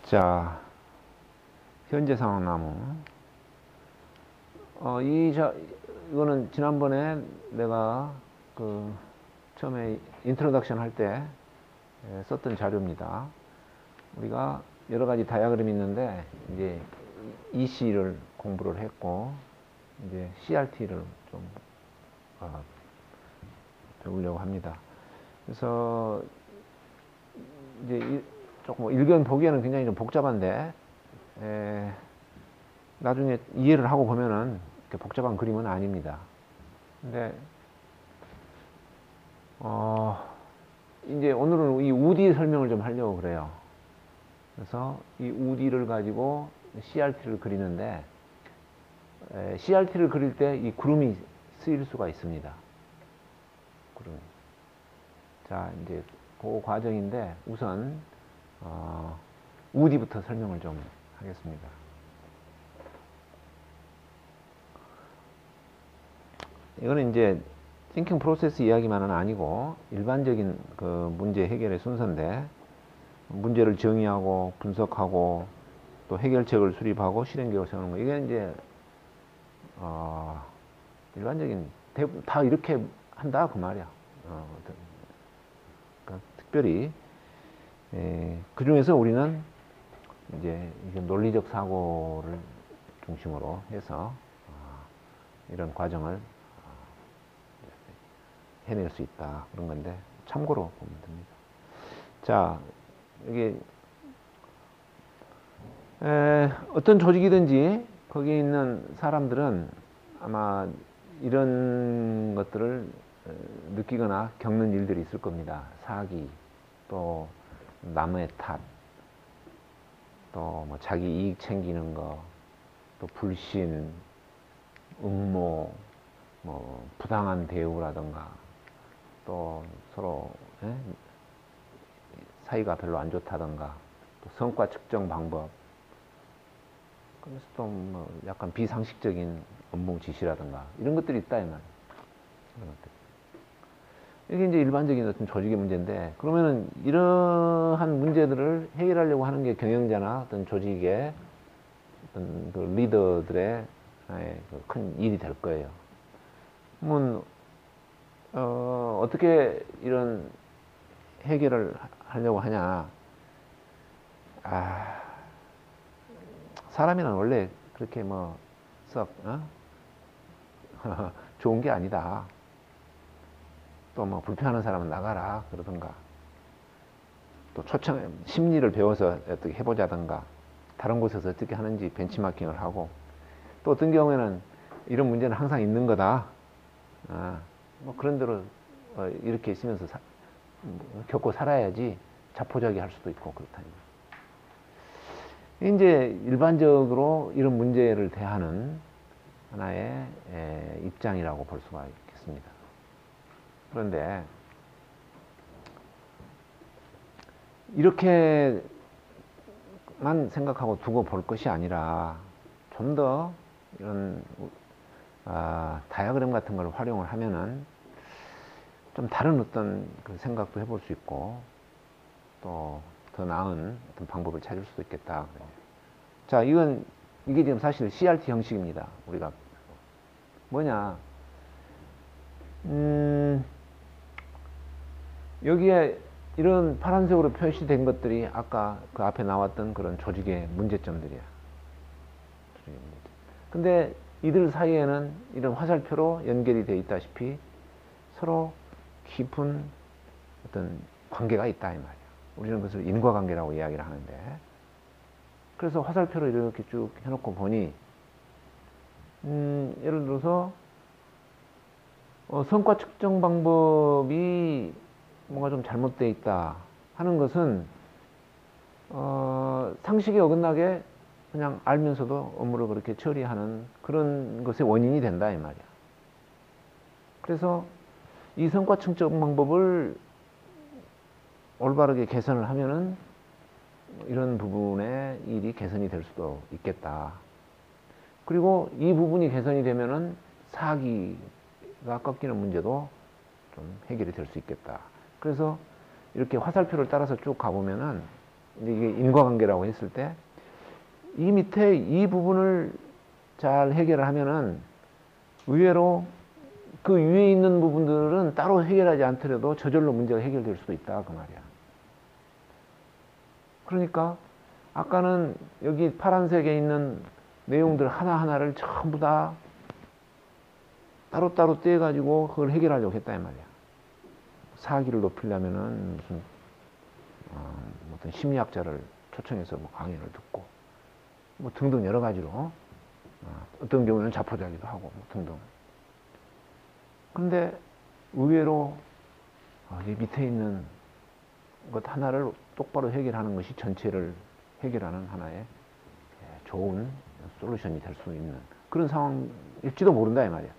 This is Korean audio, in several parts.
자, 현재 상황 나무. 이거는 지난번에 내가 처음에 인트로덕션 할 때 썼던 자료입니다. 우리가 여러 가지 다이아그램이 있는데, 이제 EC를 공부를 했고, 이제 CRT를 좀 배우려고 합니다. 그래서 이제 조금 일견 보기에는 굉장히 좀 복잡한데, 나중에 이해를 하고 보면은 이렇게 복잡한 그림은 아닙니다. 근데 이제 오늘은 이 우디 설명을 좀 하려고 그래요. 그래서 이 우디를 가지고 CRT를 그리는데, CRT를 그릴 때 이 구름이 쓰일 수가 있습니다. 구름. 자, 이제 그 과정인데, 우선 우디부터 설명을 좀 하겠습니다. 이거는 이제 띵킹 프로세스 이야기만은 아니고 일반적인 문제 해결의 순서인데, 문제를 정의하고 분석하고 또 해결책을 수립하고 실행 계획을 세우는 거, 이게 이제 일반적인 다 이렇게 한다 그 말이야. 그러니까 특별히 그 중에서 우리는 이제 논리적 사고를 중심으로 해서 이런 과정을 해낼 수 있다, 그런 건데 참고로 보면 됩니다. 자, 이게 어떤 조직이든지 거기에 있는 사람들은 아마 이런 것들을 느끼거나 겪는 일들이 있을 겁니다. 사기, 또 남의 탓, 또 뭐 자기 이익 챙기는 거, 또 불신, 음모, 뭐 부당한 대우라든가, 또 서로 사이가 별로 안 좋다던가, 또 성과 측정 방법, 그래서 또 뭐 약간 비상식적인 업무 지시라든가 이런 것들이 있다 이 말이에요. 이런 것들. 이게 이제 일반적인 어떤 조직의 문제인데, 그러면은 이러한 문제들을 해결하려고 하는 게 경영자나 어떤 조직의 어떤 그 리더들의 큰 일이 될 거예요. 그러면 어떻게 이런 해결을 하려고 하냐? 사람이란 원래 그렇게 썩 좋은 게 아니다. 또 불편한 사람은 나가라 그러든가, 또 심리를 배워서 어떻게 해보자든가, 다른 곳에서 어떻게 하는지 벤치마킹을 하고, 또 어떤 경우에는 이런 문제는 항상 있는 거다. 그런 대로 이렇게 있으면서 겪고 살아야지 자포자기 할 수도 있고 그렇다. 이제 일반적으로 이런 문제를 대하는 하나의 입장이라고 볼 수가 있겠습니다. 그런데 이렇게만 생각하고 두고 볼 것이 아니라 좀 더 이런 다이어그램 같은 걸 활용을 하면은 좀 다른 어떤 그 생각도 해볼 수 있고, 또 더 나은 어떤 방법을 찾을 수도 있겠다. 자, 이게 지금 사실 CRT 형식입니다. 우리가 뭐냐, 여기에 이런 파란색으로 표시된 것들이 아까 그 앞에 나왔던 그런 조직의 문제점들이야. 근데 이들 사이에는 이런 화살표로 연결이 되어 있다시피 서로 깊은 어떤 관계가 있다 이 말이야. 우리는 그것을 인과관계라고 이야기를 하는데, 그래서 화살표로 이렇게 쭉 해놓고 보니 예를 들어서 성과 측정 방법이 뭔가 좀 잘못되어 있다 하는 것은 상식에 어긋나게 그냥 알면서도 업무를 그렇게 처리하는 그런 것의 원인이 된다 이 말이야. 그래서 이 성과 측정 방법을 올바르게 개선을 하면은 이런 부분의 일이 개선이 될 수도 있겠다. 그리고 이 부분이 개선이 되면은 사기가 꺾이는 문제도 좀 해결이 될 수 있겠다. 그래서 이렇게 화살표를 따라서 쭉 가보면은 이게 인과관계라고 했을 때 이 밑에 이 부분을 잘 해결을 하면은 의외로 그 위에 있는 부분들은 따로 해결하지 않더라도 저절로 문제가 해결될 수도 있다 그 말이야. 그러니까 아까는 여기 파란색에 있는 내용들 하나하나를 전부 다 따로따로 떼가지고 그걸 해결하려고 했다 이 말이야. 사기를 높이려면은 무슨 어떤 심리학자를 초청해서 뭐 강의를 듣고 뭐 등등 여러 가지로 어떤 경우는 자포자기도 하고 뭐 등등. 그런데 의외로 이 밑에 있는 것 하나를 똑바로 해결하는 것이 전체를 해결하는 하나의 좋은 솔루션이 될 수 있는 그런 상황일지도 모른다 이 말이야.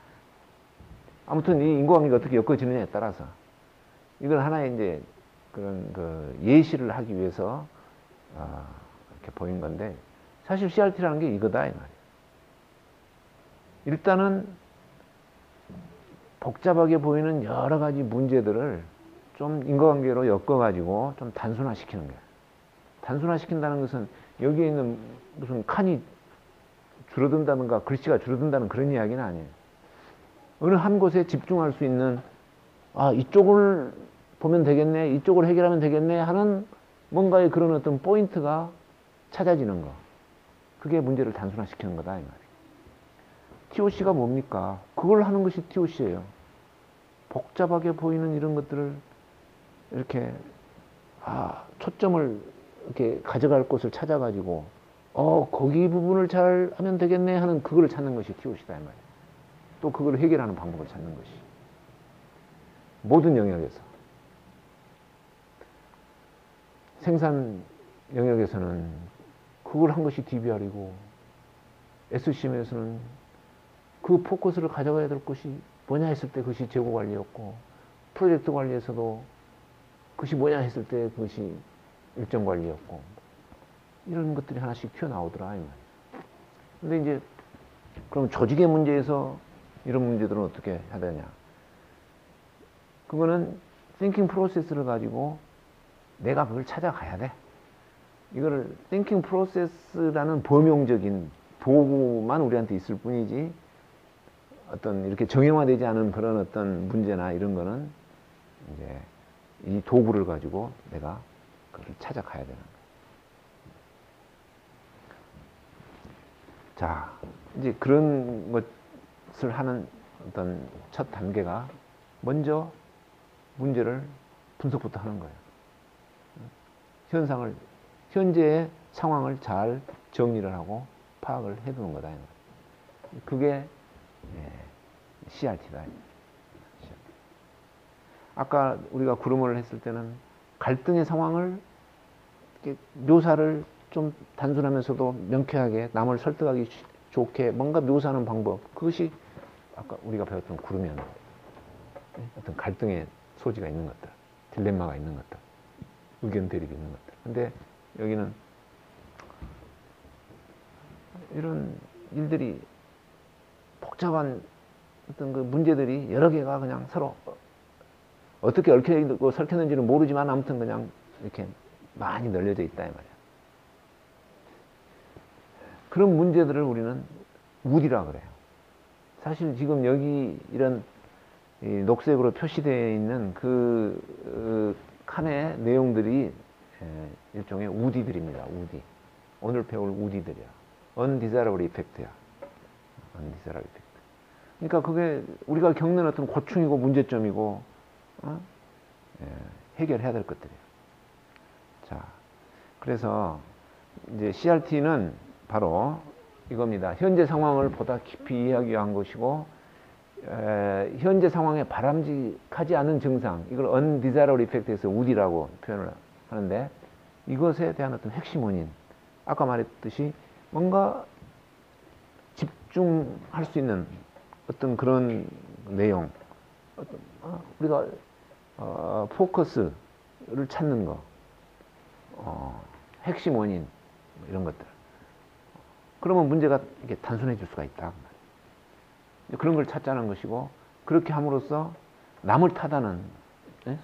아무튼 이 인과관계가 어떻게 엮어지느냐에 따라서 이걸 하나의 이제 그런 그 예시를 하기 위해서 이렇게 보인 건데 사실 CRT라는 게 이거다 이 말이야. 일단은 복잡하게 보이는 여러 가지 문제들을 좀 인과관계로 엮어가지고 좀 단순화시키는 거야. 단순화시킨다는 것은 여기에 있는 무슨 칸이 줄어든다든가 글씨가 줄어든다는 그런 이야기는 아니에요. 어느 한 곳에 집중할 수 있는 이쪽을 보면 되겠네, 이쪽을 해결하면 되겠네 하는 뭔가의 그런 어떤 포인트가 찾아지는 거. 그게 문제를 단순화시키는 거다 이 말이에요. TOC가 뭡니까? 그걸 하는 것이 TOC예요. 복잡하게 보이는 이런 것들을 이렇게 초점을 이렇게 가져갈 곳을 찾아가지고 거기 부분을 잘 하면 되겠네 하는 그걸 찾는 것이 TOC다 이 말이에요. 또 그걸 해결하는 방법을 찾는 것이 모든 영역에서 생산 영역에서는 그걸 한 것이 DBR이고 SCM에서는 그 포커스를 가져가야 될 것이 뭐냐 했을 때 그것이 재고 관리였고 프로젝트 관리에서도 그것이 뭐냐 했을 때 그것이 일정 관리였고 이런 것들이 하나씩 튀어나오더라 이 말이에요. 근데 이제 그럼 조직의 문제에서 이런 문제들은 어떻게 해야 되냐? 그거는 thinking process를 가지고 내가 그걸 찾아가야 돼. 이거를 thinking process라는 범용적인 도구만 우리한테 있을 뿐이지 어떤 이렇게 정형화되지 않은 그런 어떤 문제나 이런 거는 이제 이 도구를 가지고 내가 그걸 찾아가야 되는 거예요. 자, 이제 그런 것을 하는 어떤 첫 단계가 먼저 문제를 분석부터 하는 거예요. 현재의 상황을 잘 정리를 하고 파악을 해두는 거다. 그게 CRT다. 아까 우리가 구름을 했을 때는 갈등의 상황을 묘사를 좀 단순하면서도 명쾌하게 남을 설득하기 좋게 뭔가 묘사하는 방법, 그것이 아까 우리가 배웠던 구름이었는 거예요. 어떤 갈등의 소지가 있는 것들, 딜레마가 있는 것들, 의견 대립이 있는 것들. 근데 여기는 이런 일들이 복잡한 어떤 그 문제들이 여러 개가 그냥 서로 어떻게 얽혀있고 설켰는지는 모르지만 아무튼 그냥 이렇게 많이 널려져 있다 이 말이야. 그런 문제들을 우리는 우디라 그래요. 사실 지금 여기 이런 이 녹색으로 표시되어 있는 그 칸의 내용들이 일종의 우디들입니다. 우디. 오늘 배울 우디들이야. undesirable effect야. undesirable effect. 그러니까 그게 우리가 겪는 어떤 고충이고 문제점이고 해결해야 될 것들이에요. 자, 그래서 이제 CRT는 바로 이겁니다. 현재 상황을 보다 깊이 이해하기 위한 것이고 현재 상황에 바람직하지 않은 증상, 이걸 undesirable effect에서 우디라고 표현을 하는데 이것에 대한 어떤 핵심 원인, 아까 말했듯이 뭔가 집중할 수 있는 어떤 그런 내용, 우리가 포커스를 찾는 거, 핵심 원인 이런 것들. 그러면 문제가 이게 단순해질 수가 있다. 그런 걸 찾자는 것이고, 그렇게 함으로써 남을 탓하는,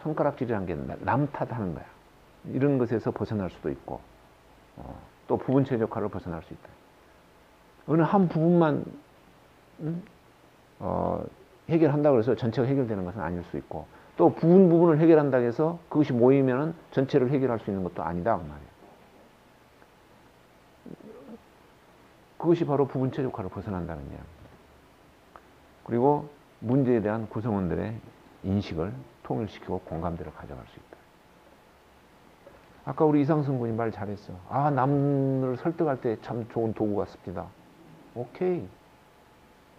손가락질이라는 게 남 탓하는 거야. 이런 것에서 벗어날 수도 있고, 또 부분 최적화를 벗어날 수 있다. 어느 한 부분만 해결한다고 해서 전체가 해결되는 것은 아닐 수 있고, 또 부분을 해결한다고 해서 그것이 모이면 전체를 해결할 수 있는 것도 아니다 그 말이에요. 그것이 바로 부분 최적화를 벗어난다는 이야기입니다. 그리고 문제에 대한 구성원들의 인식을 통일시키고 공감대를 가져갈 수 있다. 아까 우리 이상승 군이 말 잘했어. 남을 설득할 때 참 좋은 도구가 습니다. 오케이.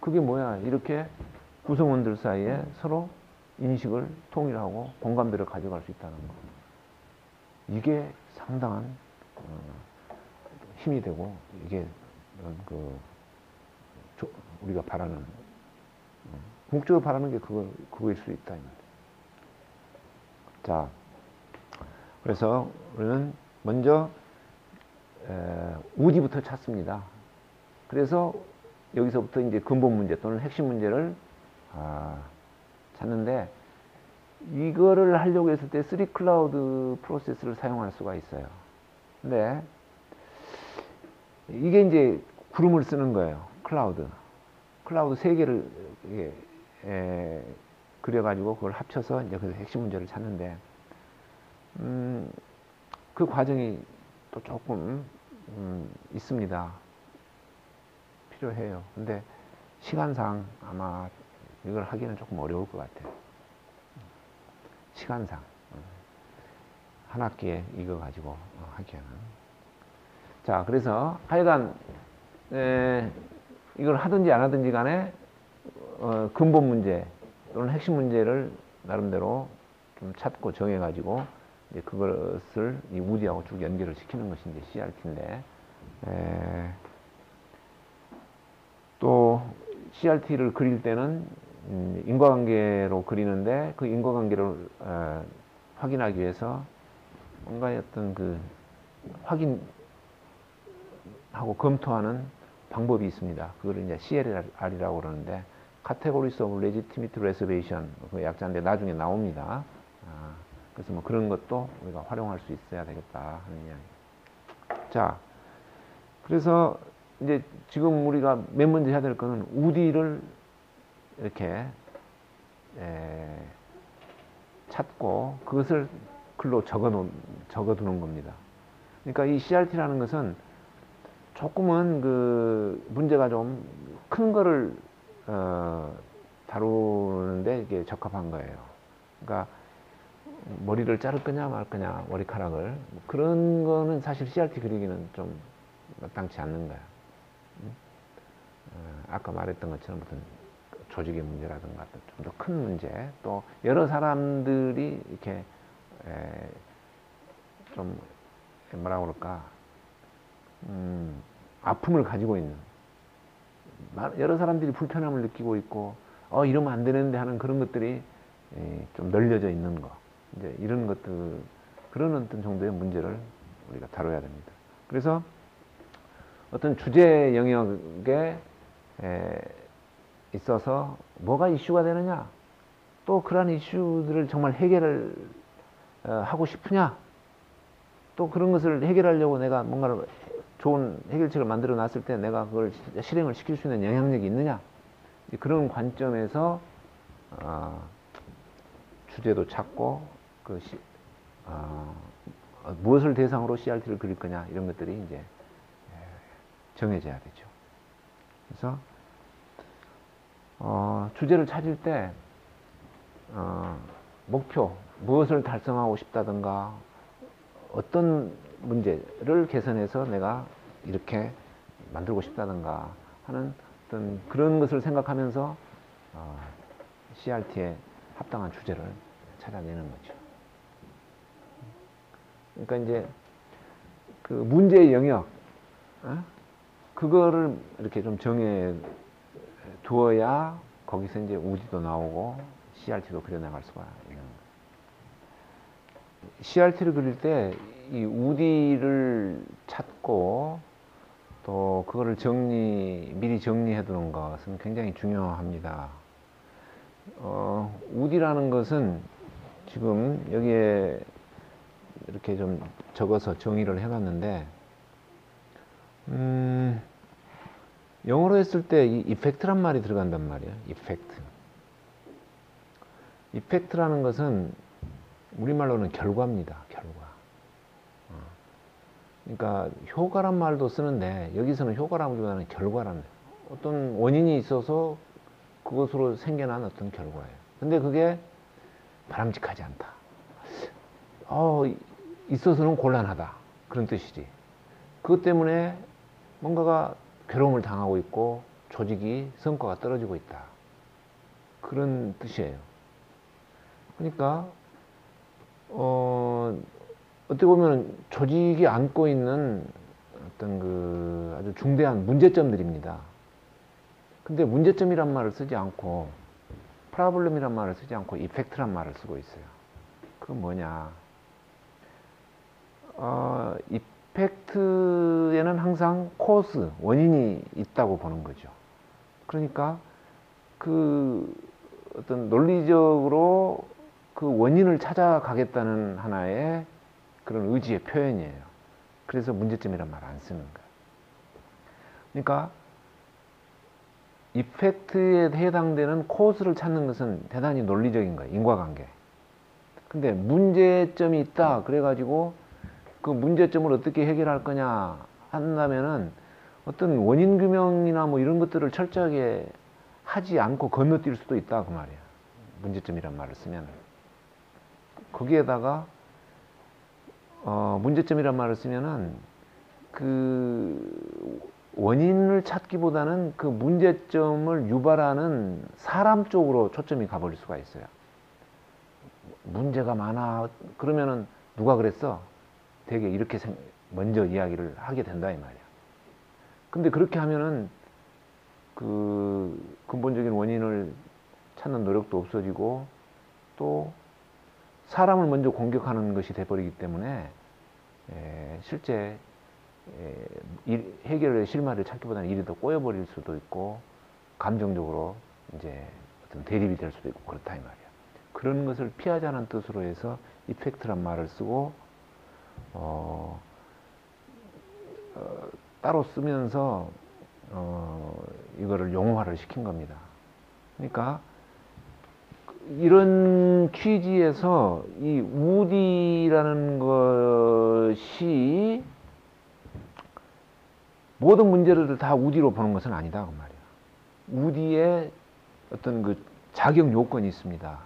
그게 뭐야? 이렇게 구성원들 사이에 서로 인식을 통일하고 공감대를 가져갈 수 있다는 거. 이게 상당한 힘이 되고, 이게 우리가 바라는, 궁극적으로 바라는 게 그거일 수 있다. 자, 그래서 우리는 먼저 우디부터 찾습니다. 그래서 여기서부터 이제 근본 문제 또는 핵심 문제를 찾는데, 이거를 하려고 했을 때 3클라우드 프로세스를 사용할 수가 있어요. 근데 이게 이제 구름을 쓰는 거예요. 클라우드 3개를 그려가지고 그걸 합쳐서 이제 그 핵심 문제를 찾는데, 그 과정이 또 조금 있습니다. 필요해요. 근데 시간상 아마 이걸 하기는 조금 어려울 것 같아요. 시간상 한 학기에 이거 가지고 하기에는. 자, 그래서 하여간 이걸 하든지 안 하든지 간에 근본 문제 또는 핵심 문제를 나름대로 좀 찾고 정해가지고 이제 그것을 이 우디하고 쭉 연결을 시키는 것이 이제 CRT인데, 또 CRT를 그릴 때는 인과관계로 그리는데, 그 인과관계를 확인하기 위해서 뭔가 어떤 그 확인하고 검토하는 방법이 있습니다. 그걸 이제 CLR이라고 그러는데, Categories of Legitimate Reservation, 그 약자인데 나중에 나옵니다. 그래서 뭐 그런 것도 우리가 활용할 수 있어야 되겠다 하는 이야기. 자, 그래서 이제 지금 우리가 맨 먼저 해야 될 거는 우디를 이렇게 찾고 그것을 글로 적어두는 겁니다. 그러니까 이 CRT라는 것은 조금은 그 문제가 좀 큰 거를 다루는데 이게 적합한 거예요. 그러니까 머리를 자를 거냐 말 거냐, 머리카락을, 그런 거는 사실 CRT 그리기는 좀 마땅치 않는 거야. 아까 말했던 것처럼 무슨 조직의 문제라든가 좀 더 큰 문제, 또 여러 사람들이 이렇게 좀 뭐라 그럴까, 아픔을 가지고 있는, 여러 사람들이 불편함을 느끼고 있고 이러면 안 되는데 하는 그런 것들이 좀 널려져 있는 거, 이제 이런 것들, 그런 어떤 정도의 문제를 우리가 다뤄야 됩니다. 그래서 어떤 주제 영역에 있어서 뭐가 이슈가 되느냐, 또 그러한 이슈들을 정말 해결을 하고 싶으냐, 또 그런 것을 해결하려고 내가 뭔가를 좋은 해결책을 만들어 놨을 때 내가 그걸 실행을 시킬 수 있는 영향력이 있느냐, 그런 관점에서 주제도 찾고 무엇을 대상으로 CRT를 그릴 거냐, 이런 것들이 이제 정해져야 되죠. 그래서 주제를 찾을 때 목표, 무엇을 달성하고 싶다든가, 어떤 문제를 개선해서 내가 이렇게 만들고 싶다든가 하는 어떤 그런 것을 생각하면서 CRT에 합당한 주제를 찾아내는 거죠. 그러니까 이제 그 문제의 영역, 그거를 이렇게 좀 정해 두어야 거기서 이제 우디도 나오고 CRT도 그려나갈 수가 있는 거예요. CRT를 그릴 때 이 우디를 찾고 또 그거를 미리 정리해 두는 것은 굉장히 중요합니다. 우디라는 것은 지금 여기에 이렇게 좀 적어서 정의를 해놨는데, 영어로 했을 때 이 이펙트란 말이 들어간단 말이에요. 이펙트. 이펙트라는 것은 우리말로는 결과입니다. 결과. 그러니까 효과란 말도 쓰는데 여기서는 효과라기보다는 결과라는, 어떤 원인이 있어서 그것으로 생겨난 어떤 결과예요. 근데 그게 바람직하지 않다. 있어서는 곤란하다. 그런 뜻이지. 그것 때문에 뭔가가 괴로움을 당하고 있고 조직이 성과가 떨어지고 있다. 그런 뜻이에요. 그러니까 어떻게 보면 조직이 안고 있는 어떤 그 아주 중대한 문제점들입니다. 근데 문제점이란 말을 쓰지 않고 프라블럼이란 말을 쓰지 않고 이펙트란 말을 쓰고 있어요. 그건 뭐냐? 이펙트에는 항상 코스, 원인이 있다고 보는 거죠. 그러니까 그 어떤 논리적으로 그 원인을 찾아가겠다는 하나의 그런 의지의 표현이에요. 그래서 문제점이란 말 안 쓰는 거예요. 그러니까 이펙트에 해당되는 코스를 찾는 것은 대단히 논리적인 거예요. 인과관계. 근데 문제점이 있다 그래가지고 그 문제점을 어떻게 해결할 거냐 한다면은 어떤 원인 규명이나 뭐 이런 것들을 철저하게 하지 않고 건너뛸 수도 있다 그 말이야. 문제점이란 말을 쓰면. 거기에다가 문제점이란 말을 쓰면은 그 원인을 찾기보다는 그 문제점을 유발하는 사람 쪽으로 초점이 가버릴 수가 있어요. 문제가 많아 그러면은 누가 그랬어? 되게 이렇게 먼저 이야기를 하게 된다 이 말이야. 근데 그렇게 하면은 그 근본적인 원인을 찾는 노력도 없어지고 또 사람을 먼저 공격하는 것이 돼버리기 때문에 실제 해결의 실마리를 찾기보다는 일이 더 꼬여버릴 수도 있고 감정적으로 이제 어떤 대립이 될 수도 있고 그렇다 이 말이야. 그런 것을 피하자는 뜻으로 해서 이펙트란 말을 쓰고 따로 쓰면서 이거를 용어화를 시킨 겁니다. 그러니까 이런 취지에서 이 우디라는 것이 모든 문제를 다 우디로 보는 것은 아니다 그 말이야. 우디에 어떤 그 자격 요건이 있습니다.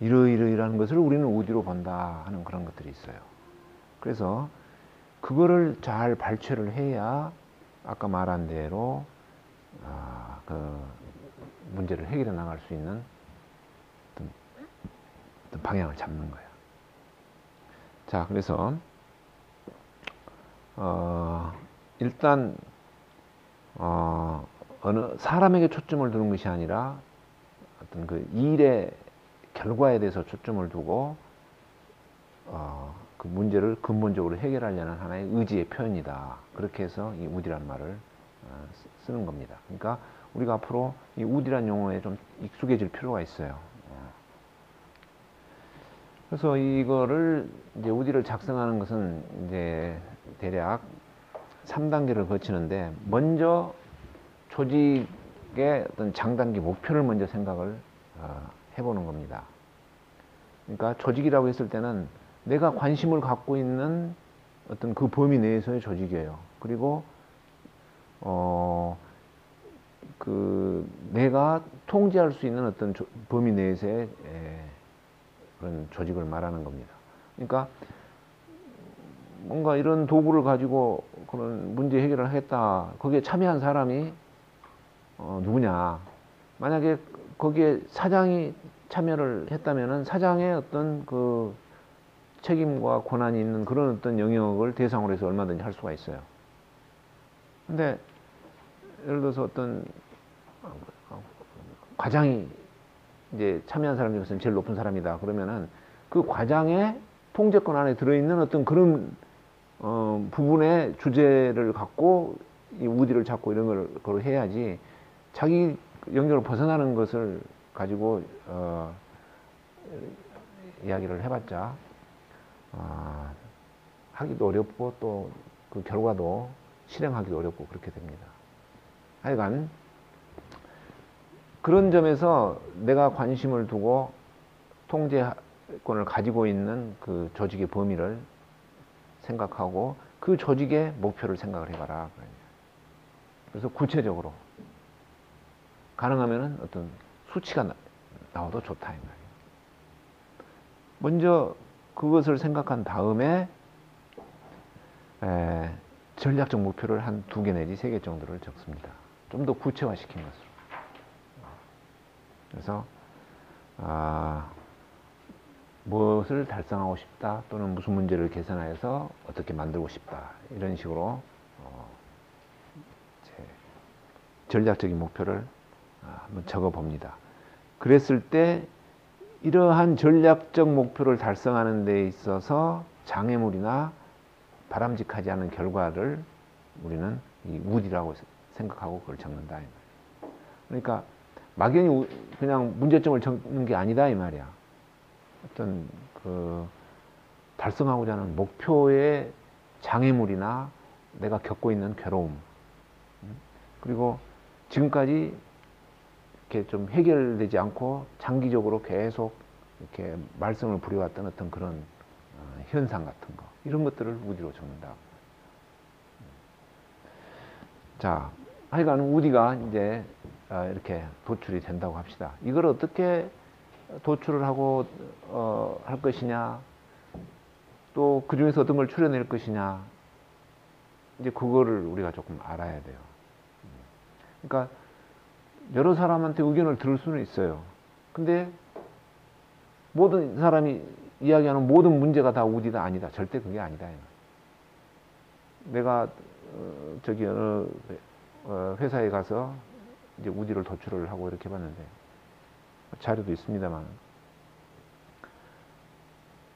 이러이러이라는 것을 우리는 우디로 본다 하는 그런 것들이 있어요. 그래서 그거를 잘 발췌를 해야 아까 말한 대로 그 문제를 해결해 나갈 수 있는 어떤 방향을 잡는 거예요. 자, 그래서 일단 어느 사람에게 초점을 두는 것이 아니라 어떤 그 일의 결과에 대해서 초점을 두고 그 문제를 근본적으로 해결하려는 하나의 의지의 표현이다. 그렇게 해서 이 우디란 말을 쓰는 겁니다. 그러니까 우리가 앞으로 이 우디란 용어에 좀 익숙해질 필요가 있어요. 그래서 이거를 이제 우디를 작성하는 것은 이제 대략 3단계를 거치는데 먼저 조직의 어떤 장단기 목표를 먼저 생각을 해보는 겁니다. 그러니까 조직이라고 했을 때는 내가 관심을 갖고 있는 어떤 그 범위 내에서의 조직이에요. 그리고 그 내가 통제할 수 있는 어떤 범위 내에서의 그런 조직을 말하는 겁니다. 그러니까 뭔가 이런 도구를 가지고 그런 문제 해결을 하겠다. 거기에 참여한 사람이 누구냐? 만약에 거기에 사장이 참여를 했다면은 사장의 어떤 그 책임과 권한이 있는 그런 어떤 영역을 대상으로 해서 얼마든지 할 수가 있어요. 근데 예를 들어서 어떤 과장이 이제 참여한 사람 중에서는 제일 높은 사람이다. 그러면은 그 과장의 통제권 안에 들어있는 어떤 그런 부분의 주제를 갖고 이 우디를 잡고 이런 걸 해야지 자기 영역을 벗어나는 것을 가지고 이야기를 해봤자 하기도 어렵고 또 그 결과도 실행하기도 어렵고 그렇게 됩니다. 하여간 그런 점에서 내가 관심을 두고 통제권을 가지고 있는 그 조직의 범위를 생각하고 그 조직의 목표를 생각을 해봐라. 그래서 구체적으로 가능하면 어떤 수치가 나와도 좋다 이 말이에요. 먼저 그것을 생각한 다음에 전략적 목표를 한 2개 내지 3개 정도를 적습니다. 좀 더 구체화시킨 것으로. 그래서 무엇을 달성하고 싶다 또는 무슨 문제를 개선하여서 어떻게 만들고 싶다 이런 식으로 전략적인 목표를 한번 적어 봅니다. 그랬을 때 이러한 전략적 목표를 달성하는 데 있어서 장애물이나 바람직하지 않은 결과를 우리는 이 우디라고 생각하고 그걸 적는다 이 말이야. 그러니까 막연히 그냥 문제점을 적는 게 아니다 이 말이야. 어떤 그 달성하고자 하는 목표의 장애물이나 내가 겪고 있는 괴로움, 그리고 지금까지 이렇게 좀 해결되지 않고 장기적으로 계속 이렇게 말썽을 부려왔던 어떤 그런 현상 같은 거, 이런 것들을 우디로 적는다. 자, 하여간 우디가 이제 이렇게 도출이 된다고 합시다. 이걸 어떻게 도출을 하고 할 것이냐, 또 그 중에서 어떤 걸 추려낼 것이냐, 이제 그거를 우리가 조금 알아야 돼요. 그러니까 여러 사람한테 의견을 들을 수는 있어요. 근데 모든 사람이 이야기하는 모든 문제가 다 우디다 아니다. 절대 그게 아니다. 내가 저기 어느 회사에 가서 이제 우디를 도출을 하고 이렇게 해봤는데 자료도 있습니다만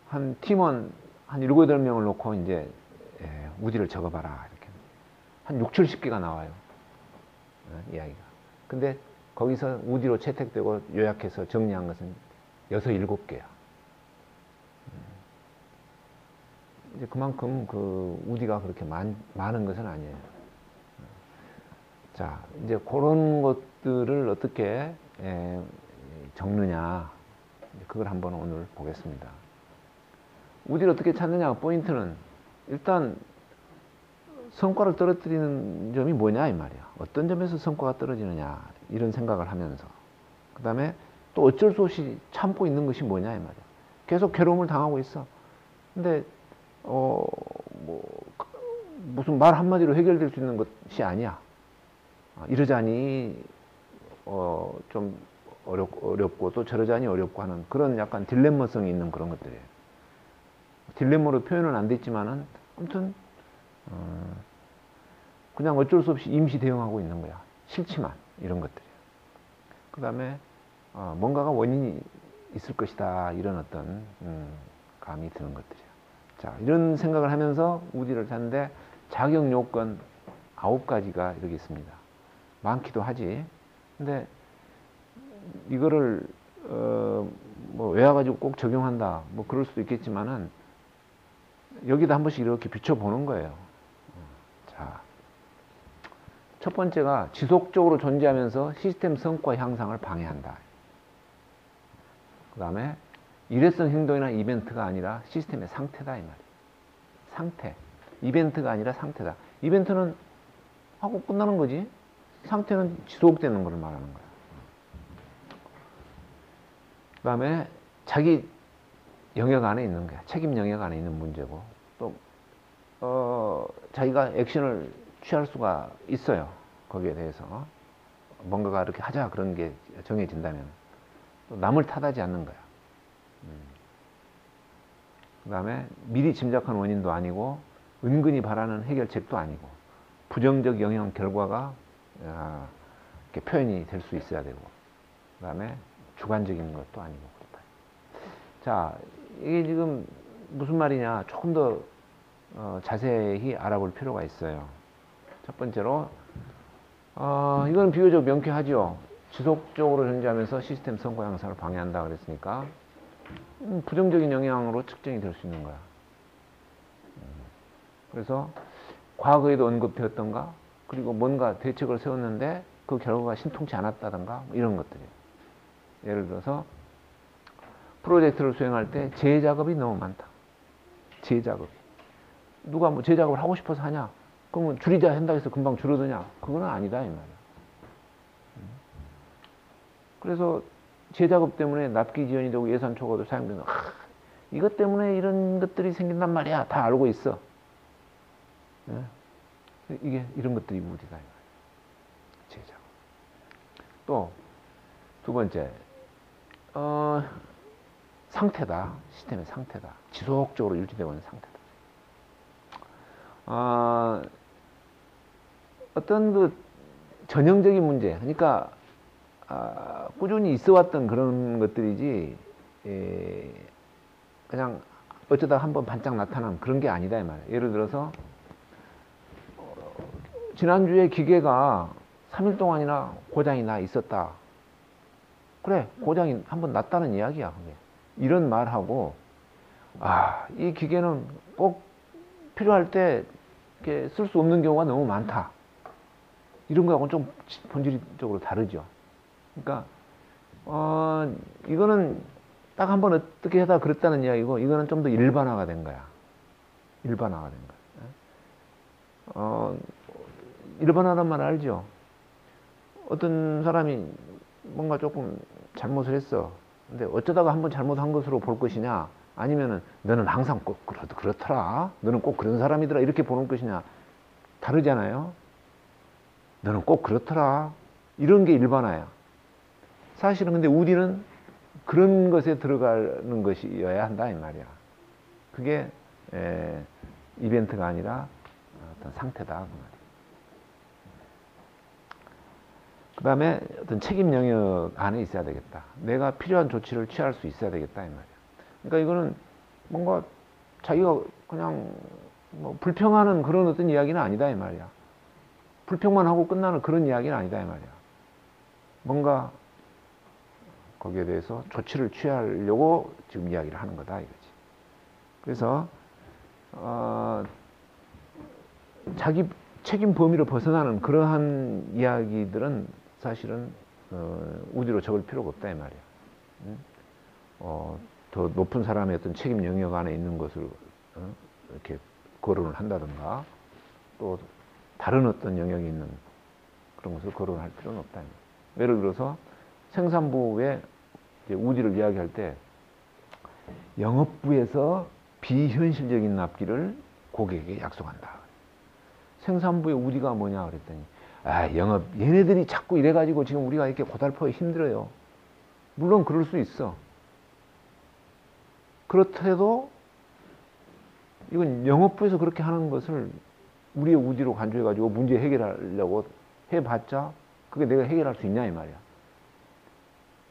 한 팀원 한 7, 8명을 놓고 이제 우디를 적어봐라 이렇게 한 6, 70개가 나와요. 이야기가. 근데 거기서 우디로 채택되고 요약해서 정리한 것은 6, 7개야. 이제 그만큼 그 우디가 그렇게 많은 것은 아니에요. 자, 이제 그런 것들을 어떻게 적느냐, 그걸 한번 오늘 보겠습니다. 우디를 어떻게 찾느냐, 포인트는 일단 성과를 떨어뜨리는 점이 뭐냐 이 말이야. 어떤 점에서 성과가 떨어지느냐 이런 생각을 하면서, 그 다음에 또 어쩔 수 없이 참고 있는 것이 뭐냐 이 말이야. 계속 괴로움을 당하고 있어. 근데 무슨 말 한마디로 해결될 수 있는 것이 아니야. 이러자니 좀 어렵고 또 저러자니 어렵고 하는 그런 약간 딜레마성이 있는 그런 것들이에요. 딜레마로 표현은 안 됐지만은 아무튼 그냥 어쩔 수 없이 임시 대응하고 있는 거야. 싫지만 이런 것들이에요. 그 다음에 뭔가가 원인이 있을 것이다 이런 어떤 감이 드는 것들이에요. 자, 이런 생각을 하면서 우디를 찾는데 자격 요건 9가지가 이렇게 있습니다. 많기도 하지. 근데 이거를 뭐 외워가지고 꼭 적용한다 뭐 그럴 수도 있겠지만은 여기다 한 번씩 이렇게 비춰보는 거예요. 자, 첫 번째가 지속적으로 존재하면서 시스템 성과 향상을 방해한다. 그 다음에 일회성 행동이나 이벤트가 아니라 시스템의 상태다 이 말이에요. 상태. 이벤트가 아니라 상태다. 이벤트는 하고 끝나는 거지. 상태는 지속되는 걸 말하는 거야. 그 다음에 자기 영역 안에 있는 거야. 책임 영역 안에 있는 문제고, 또 자기가 액션을 취할 수가 있어요. 거기에 대해서 뭔가가 이렇게 하자 그런 게 정해진다면 또 남을 탓하지 않는 거야. 그 다음에 미리 짐작한 원인도 아니고 은근히 바라는 해결책도 아니고 부정적 영향 결과가 이렇게 표현이 될 수 있어야 되고, 그 다음에 주관적인 것도 아니고 그렇다. 자, 이게 지금 무슨 말이냐 조금 더 자세히 알아볼 필요가 있어요. 첫 번째로 이건 비교적 명쾌하죠. 지속적으로 존재하면서 시스템 성과 향상을 방해한다 그랬으니까 부정적인 영향으로 측정이 될 수 있는 거야. 그래서 과거에도 언급되었던가, 그리고 뭔가 대책을 세웠는데 그 결과가 신통치 않았다던가, 뭐 이런 것들이에요. 예를 들어서 프로젝트를 수행할 때 재작업이 너무 많다. 재작업이. 누가 뭐 재작업을 하고 싶어서 하냐? 그러면 줄이자 한다 해서 금방 줄어드냐? 그건 아니다 이 말이야. 그래서 재작업 때문에 납기 지연이 되고 예산 초과도 사용되는 이것 때문에 이런 것들이 생긴단 말이야. 다 알고 있어. 이게 이런 것들이 우리가 제작. 또 두 번째, 상태다. 시스템의 상태다. 지속적으로 유지되고 있는 상태다. 어떤 그 전형적인 문제, 그러니까 꾸준히 있어왔던 그런 것들이지, 그냥 어쩌다 한번 반짝 나타난 그런 게 아니다 이 말이에요. 예를 들어서 지난주에 기계가 3일 동안이나 고장이 나 있었다. 그래, 고장이 한번 났다는 이야기야. 그게. 이런 말하고, 이 기계는 꼭 필요할 때 쓸 수 없는 경우가 너무 많다. 이런 거하고는 좀 본질적으로 다르죠. 그러니까, 이거는 딱 한번 어떻게 하다 그랬다는 이야기고, 이거는 좀 더 일반화가 된 거야. 일반화가 된 거야. 일반화란 말 알죠? 어떤 사람이 뭔가 조금 잘못을 했어. 근데 어쩌다가 한번 잘못한 것으로 볼 것이냐, 아니면은 너는 항상 꼭 그렇더라. 너는 꼭 그런 사람이더라. 이렇게 보는 것이냐. 다르잖아요. 너는 꼭 그렇더라. 이런 게 일반화야. 사실은 근데 우리는 그런 것에 들어가는 것이어야 한다 이 말이야. 그게 이벤트가 아니라 어떤 상태다 그 말이야. 그 다음에 어떤 책임 영역 안에 있어야 되겠다. 내가 필요한 조치를 취할 수 있어야 되겠다 이 말이야. 그러니까 이거는 뭔가 자기가 그냥 뭐 불평하는 그런 어떤 이야기는 아니다 이 말이야. 불평만 하고 끝나는 그런 이야기는 아니다 이 말이야. 뭔가 거기에 대해서 조치를 취하려고 지금 이야기를 하는 거다 이거지. 그래서 자기 책임 범위를 벗어나는 그러한 이야기들은 사실은 우디로 적을 필요가 없다 이 말이야. 더 높은 사람의 어떤 책임 영역 안에 있는 것을 이렇게 거론을 한다든가, 또 다른 어떤 영역이 있는 그런 것을 거론할 필요는 없다. 예를 들어서 생산부의 우디를 이야기할 때 영업부에서 비현실적인 납기를 고객에게 약속한다. 생산부의 우디가 뭐냐 그랬더니 영업 얘네들이 자꾸 이래가지고 지금 우리가 이렇게 고달퍼 힘들어요. 물론 그럴 수 있어. 그렇더라도 이건 영업부에서 그렇게 하는 것을 우리의 우디로 간주해가지고 문제 해결하려고 해봤자 그게 내가 해결할 수 있냐 이 말이야.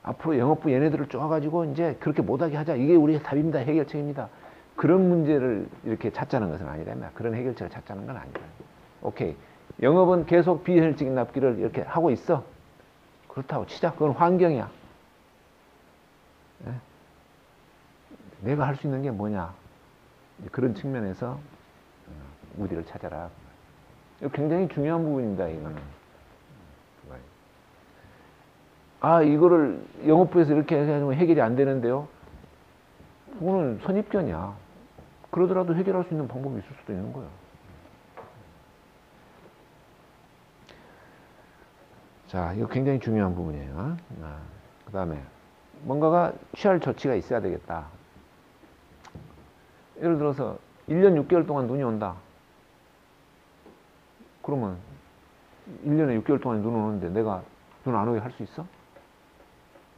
앞으로 영업부 얘네들을 쪼아가지고 이제 그렇게 못하게 하자. 이게 우리의 답입니다. 해결책입니다. 그런 문제를 이렇게 찾자는 것은 아니다. 그런 해결책을 찾자는 건 아니다. 오케이. 영업은 계속 비현실적인 납기를 이렇게 하고 있어. 그렇다고 치자. 그건 환경이야. 네? 내가 할 수 있는 게 뭐냐. 그런 측면에서 우디를 찾아라. 이거 굉장히 중요한 부분입니다. 이거는. 이거를 영업부에서 이렇게 해가지고 해결이 안 되는데요. 그거는 선입견이야. 그러더라도 해결할 수 있는 방법이 있을 수도 있는 거야. 자, 이거 굉장히 중요한 부분이에요. 그 다음에 뭔가가 취할 조치가 있어야 되겠다. 예를 들어서 1년 6개월 동안 눈이 온다. 그러면 1년에 6개월 동안 눈 오는데 내가 눈 안 오게 할 수 있어?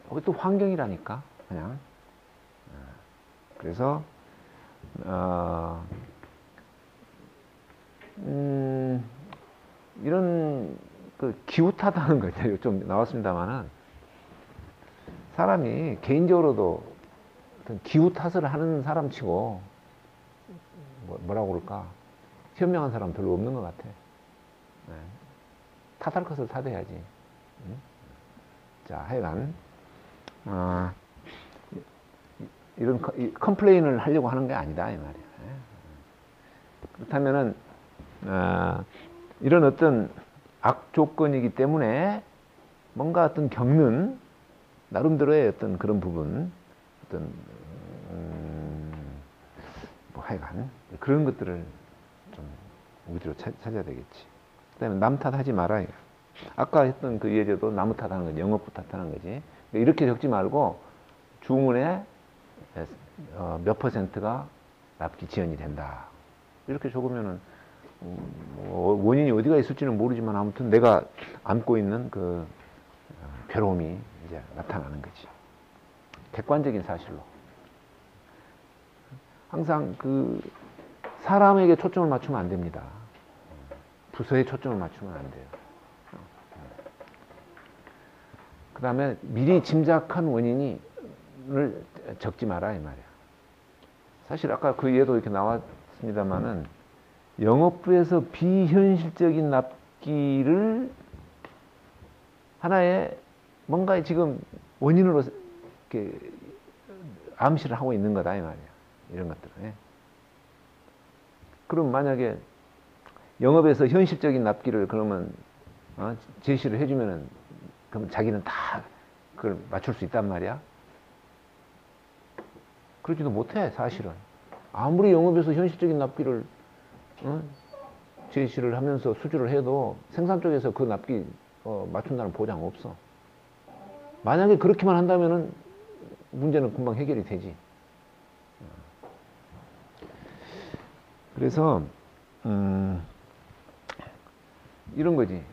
그게 또 환경이라니까 그냥. 그래서 이런 그 기웃하다는 거 좀 나왔습니다만은, 사람이 개인적으로도 어떤 기웃탓을 하는 사람치고 뭐라고 그럴까, 현명한 사람 별로 없는 것 같아. 탓할 것을 탓해야지. 자, 하여간 이런 컴플레인을 하려고 하는 게 아니다 이 말이야. 그렇다면은 이런 어떤 악조건이기 때문에 뭔가 어떤 겪는 나름대로의 어떤 그런 부분, 어떤 뭐 하여간 그런 것들을 좀 우리로 찾아야 되겠지. 그다음에 남 탓하지 말아요. 아까 했던 그 예제도 나무 탓하는 거지, 영업부 탓하는 거지. 이렇게 적지 말고 주문에 몇 퍼센트가 납기 지연이 된다. 이렇게 적으면은 원인이 어디가 있을지는 모르지만 아무튼 내가 안고 있는 그 괴로움이 이제 나타나는 거지. 객관적인 사실로. 항상 그 사람에게 초점을 맞추면 안 됩니다. 부서에 초점을 맞추면 안 돼요. 그 다음에 미리 짐작한 원인을 적지 마라 이 말이야. 사실 아까 그 예도 이렇게 나왔습니다만은 영업부에서 비현실적인 납기를 하나의 뭔가 지금 원인으로 이렇게 암시를 하고 있는 거다 이 말이야. 이런 것들은. 예. 그럼 만약에 영업에서 현실적인 납기를 그러면 제시를 해주면은 그럼 자기는 다 그걸 맞출 수 있단 말이야. 그러지도 못해 사실은. 아무리 영업에서 현실적인 납기를 제시를 하면서 수주를 해도 생산 쪽에서 그 납기 맞춘다는 보장 없어. 만약에 그렇게만 한다면은 문제는 금방 해결이 되지. 그래서 이런 거지.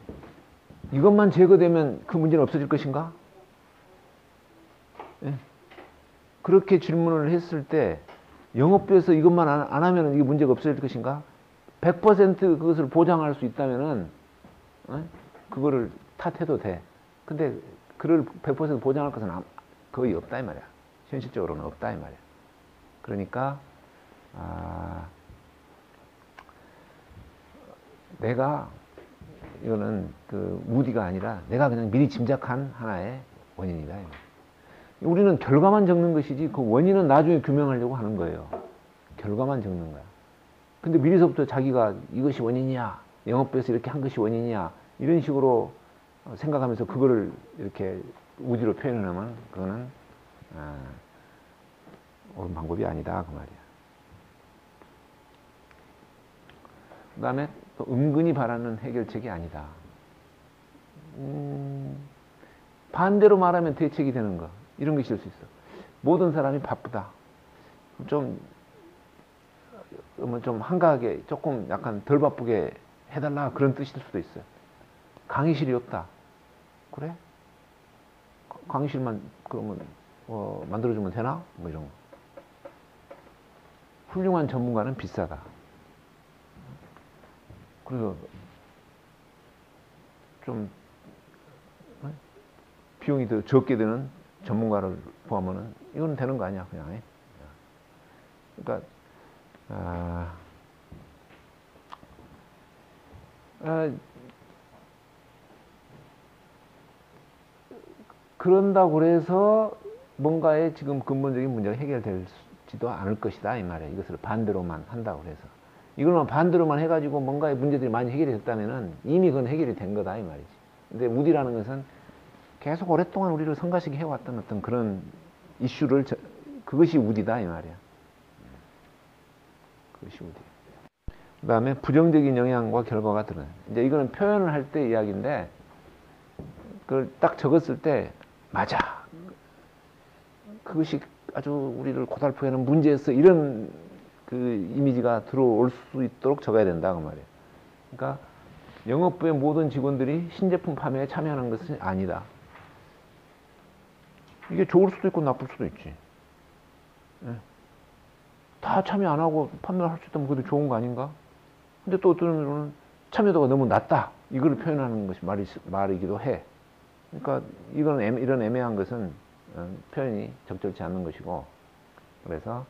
이것만 제거되면 그 문제는 없어질 것인가? 예? 그렇게 질문을 했을 때 영업부에서 이것만 안 하면 이게 문제가 없어질 것인가? 100% 그것을 보장할 수 있다면은 그거를 탓해도 돼. 근데 그걸 100% 보장할 것은 거의 없다 이 말이야. 현실적으로는 없다 이 말이야. 그러니까 내가 이거는 그 무디가 아니라 내가 그냥 미리 짐작한 하나의 원인이다. 우리는 결과만 적는 것이지 그 원인은 나중에 규명하려고 하는 거예요. 결과만 적는 거야. 근데 미리서부터 자기가 이것이 원인이야, 영업부에서 이렇게 한 것이 원인이야, 이런 식으로 생각하면서 그거를 이렇게 우디로 표현하면 그거는 옳은 방법이 아니다 그 말이야. 그 다음에 또 은근히 바라는 해결책이 아니다. 반대로 말하면 대책이 되는 거, 이런 것이 될 수 있어. 모든 사람이 바쁘다. 좀 한가하게 조금 약간 덜 바쁘게 해달라 그런 뜻일 수도 있어요. 강의실이 없다. 그래? 강의실만 그러면 만들어주면 되나? 뭐 이런 거. 훌륭한 전문가는 비싸다. 그래서 좀 비용이 더 적게 드는 전문가를 포함하면 이건 되는 거 아니야 그냥. 그러니까 그런다고 그래서 뭔가의 지금 근본적인 문제가 해결될지도 않을 것이다 이 말이야. 이것을 반대로만 한다고 해서. 이걸만 반대로만 해가지고 뭔가의 문제들이 많이 해결이 됐다면은 이미 그건 해결이 된 거다 이 말이지. 근데 우디라는 것은 계속 오랫동안 우리를 성가시게 해왔던 어떤 그런 이슈를 그것이 우디다 이 말이야. 그것이 우디. 그 다음에 부정적인 영향과 결과가 드러나. 이제 이거는 표현을 할 때 이야기인데 그걸 딱 적었을 때 맞아. 그것이 아주 우리를 고달프게 하는 문제였어. 이런 그 이미지가 들어올 수 있도록 적어야 된다 그 말이에요. 그러니까 영업부의 모든 직원들이 신제품 판매에 참여하는 것은 아니다. 이게 좋을 수도 있고 나쁠 수도 있지. 다 참여 안 하고 판매를 할 수 있다면 그것도 좋은 거 아닌가? 근데 또 어떤 면은 참여도가 너무 낮다. 이걸 표현하는 것이 말이기도 해. 그러니까 이런 애매한 것은 표현이 적절치 않는 것이고, 그래서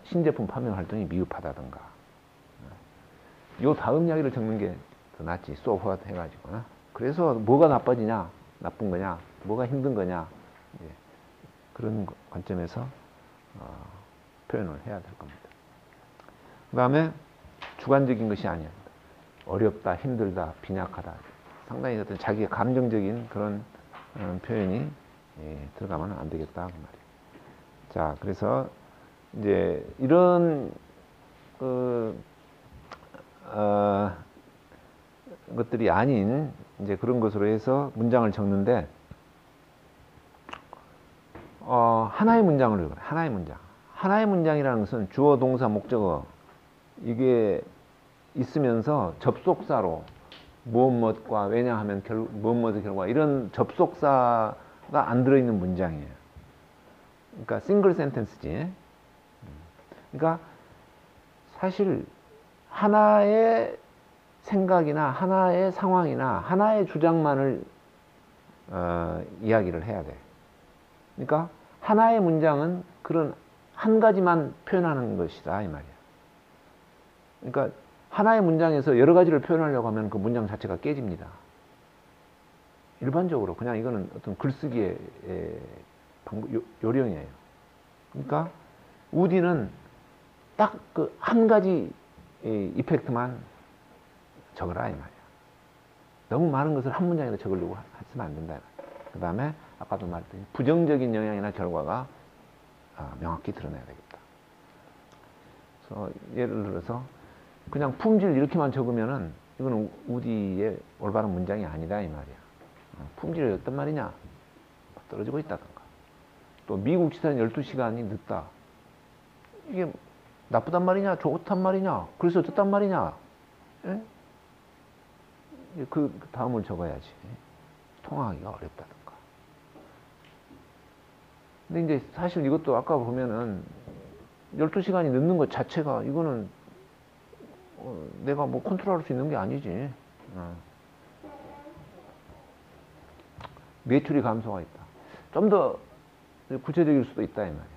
신제품 판매 활동이 미흡하다든가. 요 다음 이야기를 적는 게 더 낫지. so what 해가지고. 그래서 뭐가 나빠지냐, 나쁜 거냐, 뭐가 힘든 거냐, 그런 관점에서 표현을 해야 될 겁니다. 그 다음에 주관적인 것이 아니야. 어렵다, 힘들다, 빈약하다. 상당히 어떤 자기의 감정적인 그런 표현이 들어가면 안 되겠다 그 말이에요. 자, 그래서 이제 이런 것들이 아닌 이제 그런 것으로 해서 문장을 적는데 하나의 문장을 읽어요. 하나의 문장. 하나의 문장이라는 것은 주어, 동사, 목적어 이게 있으면서 접속사로 무엇과 왜냐하면 무엇의 결과 이런 접속사가 안 들어있는 문장이에요. 그러니까 싱글 센텐스지. 그러니까 사실 하나의 생각이나 하나의 상황이나 하나의 주장만을 이야기를 해야 돼. 그러니까 하나의 문장은 그런 한 가지만 표현하는 것이다 이 말이야. 그러니까 하나의 문장에서 여러 가지를 표현하려고 하면 그 문장 자체가 깨집니다. 일반적으로 그냥 이거는 어떤 글쓰기의 요령이에요. 그러니까 우디는 딱 그 한 가지 이펙트만 적어라 이 말이야. 너무 많은 것을 한 문장에다 적으려고 했으면 안 된다. 그 다음에 아까도 말했더니 부정적인 영향이나 결과가 명확히 드러나야 되겠다. 그래서 예를 들어서 그냥 품질 이렇게만 적으면은 이거는 우디의 올바른 문장이 아니다 이 말이야. 품질이 어떤 말이냐? 떨어지고 있다던가. 또 미국 시사는 12시간이 늦다. 이게 나쁘단 말이냐? 좋단 말이냐? 그래서 어떻단 말이냐? 예? 그 다음을 적어야지. 통하기가 어렵다던가. 근데 이제 사실 이것도 아까 보면은 12시간이 늦는 것 자체가 이거는 내가 뭐 컨트롤할 수 있는 게 아니지. 매출이 감소가 있다. 좀 더 구체적일 수도 있다 이 말이야.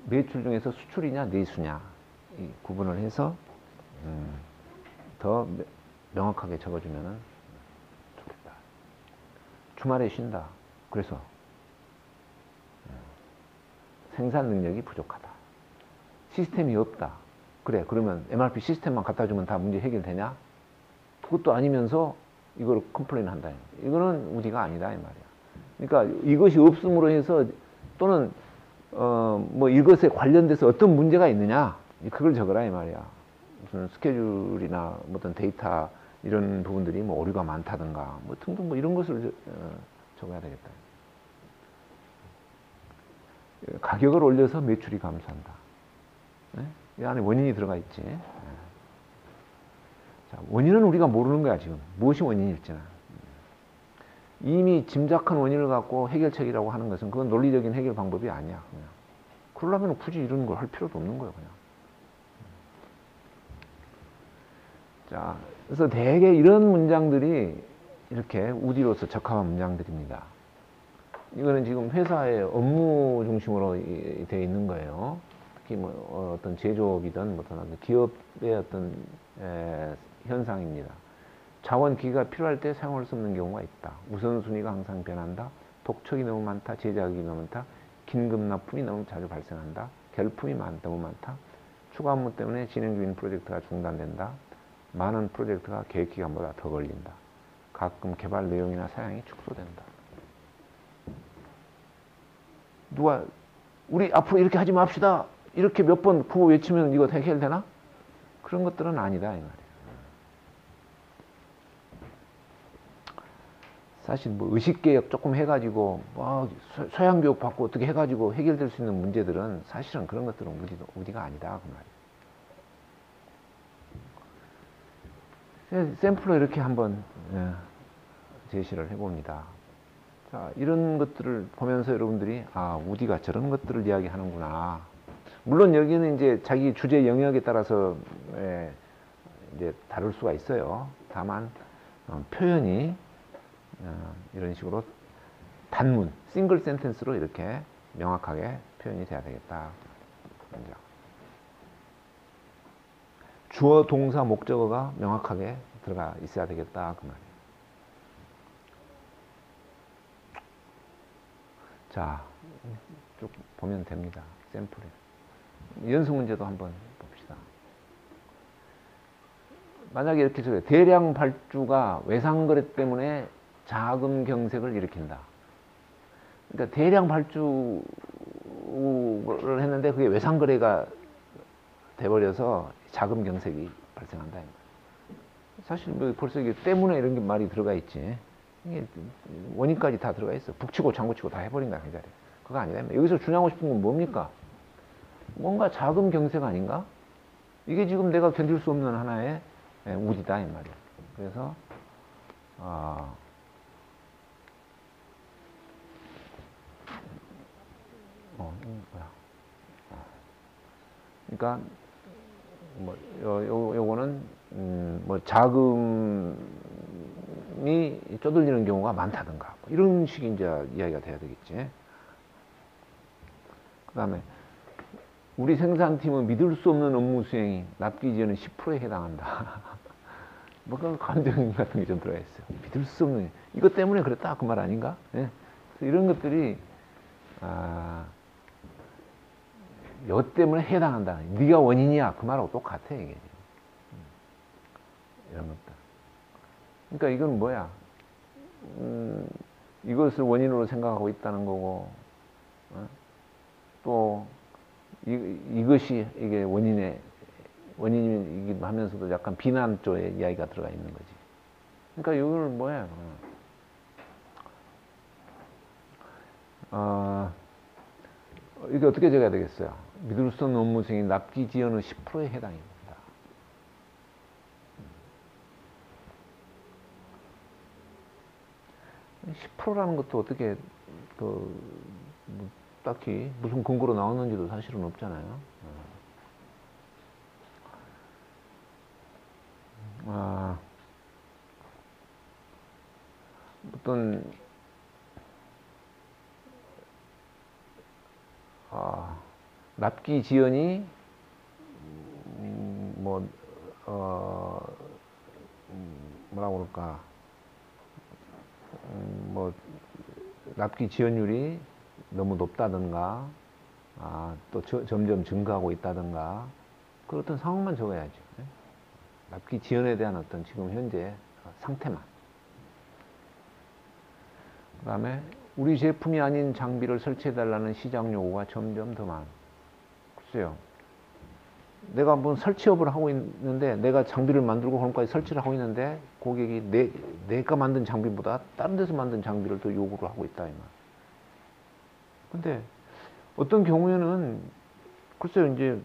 매출 중에서 수출이냐 내수냐 이 구분을 해서 더 명확하게 적어주면 좋겠다. 주말에 쉰다. 그래서 생산 능력이 부족하다. 시스템이 없다. 그래, 그러면 MRP 시스템만 갖다 주면 다 문제 해결되냐? 그것도 아니면서 이걸 컴플레인 한다. 이거는 우리가 아니다 이 말이야. 그러니까 이것이 없음으로 해서 또는 뭐 이것에 관련돼서 어떤 문제가 있느냐? 그걸 적어라 이 말이야. 무슨 스케줄이나 어떤 데이터 이런 부분들이 뭐 오류가 많다든가 뭐 등등 뭐 이런 것을 적어야 되겠다. 가격을 올려서 매출이 감소한다. 네? 이 안에 원인이 들어가 있지. 자, 원인은 우리가 모르는 거야 지금. 무엇이 원인일지는. 이미 짐작한 원인을 갖고 해결책이라고 하는 것은 그건 논리적인 해결 방법이 아니야. 그냥. 그러려면 굳이 이런 걸 할 필요도 없는 거예요. 그냥. 자, 그래서 대개 이런 문장들이 이렇게 우디로서 적합한 문장들입니다. 이거는 지금 회사의 업무 중심으로 되어 있는 거예요. 특히 뭐 어떤 제조업이든 어떤 기업의 어떤 현상입니다. 자원 기기가 필요할 때 사용할 수 없는 경우가 있다. 우선순위가 항상 변한다. 독촉이 너무 많다. 제작이 너무 많다. 긴급 납품이 너무 자주 발생한다. 결품이 너무 많다. 추가 업무 때문에 진행 중인 프로젝트가 중단된다. 많은 프로젝트가 계획 기간보다 더 걸린다. 가끔 개발 내용이나 사양이 축소된다. 누가 우리 앞으로 이렇게 하지 맙시다. 이렇게 몇 번 구호 외치면 이거 해결되나? 그런 것들은 아니다 이 말이에요. 사실 뭐 의식개혁 조금 해가지고 소양교육 받고 어떻게 해가지고 해결될 수 있는 문제들은 사실은 그런 것들은 우리가 아니다 그 말이에요. 샘플로 이렇게 한번 제시를 해봅니다. 자, 이런 것들을 보면서 여러분들이 우디가 저런 것들을 이야기하는구나. 물론 여기는 이제 자기 주제 영역에 따라서 이제 다룰 수가 있어요. 다만 표현이 이런 식으로 단문, 싱글 센텐스로 이렇게 명확하게 표현이 돼야 되겠다. 먼저. 주어, 동사, 목적어가 명확하게 들어가 있어야 되겠다. 그 말이에요. 자, 쭉 보면 됩니다. 샘플이. 연습 문제도 한번 봅시다. 만약에 이렇게 써요. 대량 발주가 외상거래 때문에 자금 경색을 일으킨다. 그러니까 대량 발주를 했는데 그게 외상거래가 돼버려서 자금 경색이 발생한다. 사실 뭐 벌써 이게 때문에 이런 게 말이 들어가 있지. 이게 원인까지 다 들어가 있어. 북치고 장구치고 다 해버린 거야, 그 자리에. 그거 아니다. 여기서 주장하고 싶은 건 뭡니까? 뭔가 자금 경색 아닌가? 이게 지금 내가 견딜 수 없는 하나의 우리다, 이 말이야. 그래서, 뭐야. 그러니까, 요거는, 뭐, 자금이 쪼들리는 경우가 많다든가, 뭐 이런 식의 이제 이야기가 돼야 되겠지. 그 다음에, 우리 생산팀은 믿을 수 없는 업무 수행이 납기 지연은 10%에 해당한다. 뭔가 감정 같은 게 좀 들어가 있어요. 믿을 수 없는, 이것 때문에 그랬다, 그 말 아닌가? 예? 그래서 이런 것들이, 이것 때문에 해당한다. 네가 원인이야. 그 말하고 똑같아, 이게. 이런 것들. 그러니까 이건 뭐야? 이것을 원인으로 생각하고 있다는 거고, 또, 이것이 이게 원인이기도 하면서도 약간 비난 쪽의 이야기가 들어가 있는 거지. 그러니까 이걸 뭐야? 이게 어떻게 적어야 되겠어요? 믿을 수 없는 업무 수행이 납기 지연의 10%에 해당입니다. 10%라는 것도 어떻게 뭐 딱히 무슨 근거로 나왔는지도 사실은 없잖아요. 어떤 납기 지연이 뭐라고 그럴까? 뭐 납기 지연율이 너무 높다든가, 또 점점 증가하고 있다든가, 그 어떤 상황만 적어야죠. 납기 지연에 대한 어떤 지금 현재 상태만. 그 다음에 우리 제품이 아닌 장비를 설치해달라는 시장 요구가 점점 더 많아. 글쎄요. 내가 한번 설치업을 하고 있는데, 내가 장비를 만들고 그런까지 설치를 하고 있는데, 고객이 내가 만든 장비보다 다른 데서 만든 장비를 더 요구를 하고 있다, 이 말. 근데 어떤 경우에는, 글쎄요, 이제,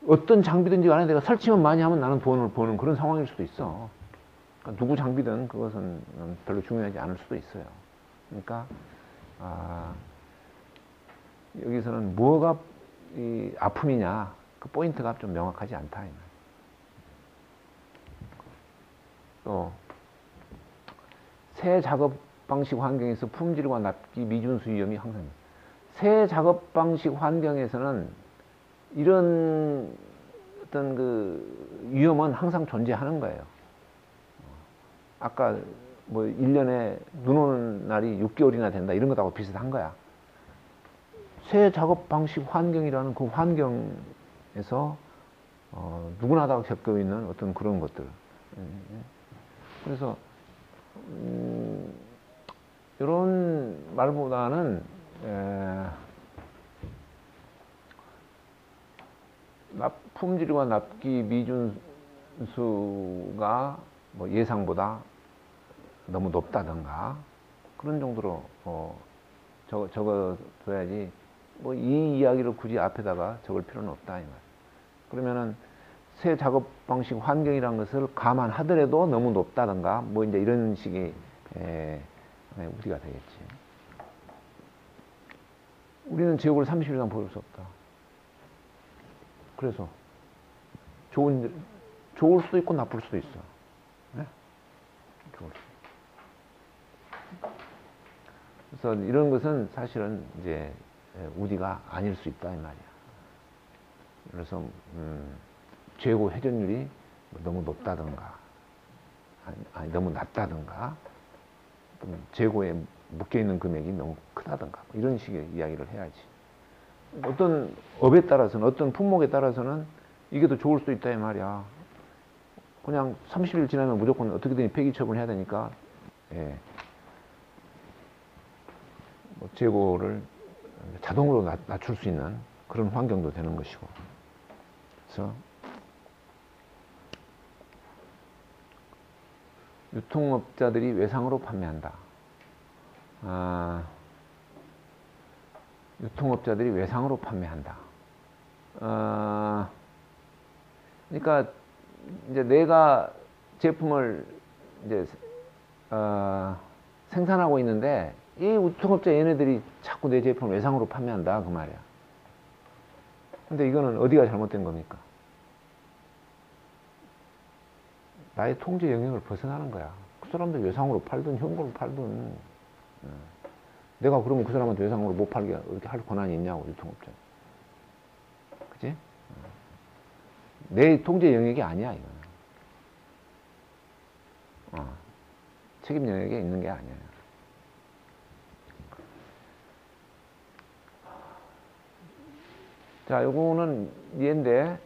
어떤 장비든지 간에 내가 설치만 많이 하면 나는 돈을 버는 그런 상황일 수도 있어. 그러니까 누구 장비든 그것은 별로 중요하지 않을 수도 있어요. 그러니까, 여기서는 뭐가 이 아픔이냐, 그 포인트가 좀 명확하지 않다. 또, 새 작업 방식 환경에서 품질과 납기 미준수 위험이 항상, 새 작업 방식 환경에서는 이런 어떤 그 위험은 항상 존재하는 거예요. 아까 뭐 1년에 눈 오는 날이 6개월이나 된다, 이런 것하고 비슷한 거야. 새 작업 방식 환경이라는 그 환경에서 누구나 다 겪고 있는 어떤 그런 것들. 그래서 이런 말보다는 품질과 납기 미준수가 뭐 예상보다 너무 높다든가 그런 정도로 적어둬야지, 뭐 이 이야기를 굳이 앞에다가 적을 필요는 없다, 이 말. 그러면은 새 작업 방식 환경이라는 것을 감안하더라도 너무 높다든가 뭐 이제 이런 식의 우리가 되겠지. 우리는 제국을 30일 이상 보일 수 없다. 그래서 좋을 수도 있고 나쁠 수도 있어. 네? 좋을 수. 그래서 이런 것은 사실은 이제 우리가 아닐 수 있다, 이 말이야. 그래서 재고 회전율이 너무 높다든가, 아니 너무 낮다든가, 재고에 묶여 있는 금액이 너무 크다든가, 이런 식의 이야기를 해야지. 어떤 업에 따라서는, 어떤 품목에 따라서는 이게 더 좋을 수도 있다, 이 말이야. 그냥 30일 지나면 무조건 어떻게든 폐기 처분해야 되니까, 예, 뭐 재고를 자동으로 낮출 수 있는 그런 환경도 되는 것이고. 그래서 유통업자들이 외상으로 판매한다. 유통업자들이 외상으로 판매한다. 그러니까 이제 내가 제품을 이제 생산하고 있는데 이 유통업자 얘네들이 자꾸 내 제품을 외상으로 판매한다 그 말이야. 근데 이거는 어디가 잘못된 겁니까? 나의 통제 영역을 벗어나는 거야. 그 사람들 외상으로 팔든 현금으로 팔든, 내가 그러면 그 사람한테 외상으로 못 팔게 이렇게 할 권한이 있냐고, 유통업자. 그치? 내 통제 영역이 아니야, 이거는. 책임 영역에 있는 게 아니야. 자, 요거는 얘인데,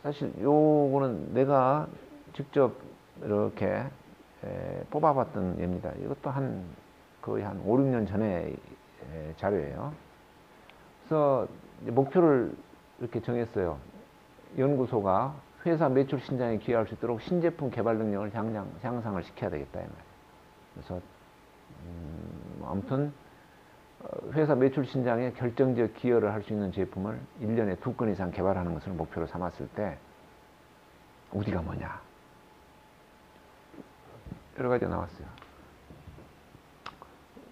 사실 요거는 내가 직접 이렇게 뽑아봤던 예입니다. 이것도 거의 한 5, 6년 전에 자료예요. 그래서 목표를 이렇게 정했어요. 연구소가 회사 매출 신장에 기여할 수 있도록 신제품 개발 능력을 향상을 시켜야 되겠다 이 말이에요. 그래서 아무튼 회사 매출 신장에 결정적 기여를 할 수 있는 제품을 1년에 2건 이상 개발하는 것을 목표로 삼았을 때 우디가 뭐냐? 여러 가지가 나왔어요.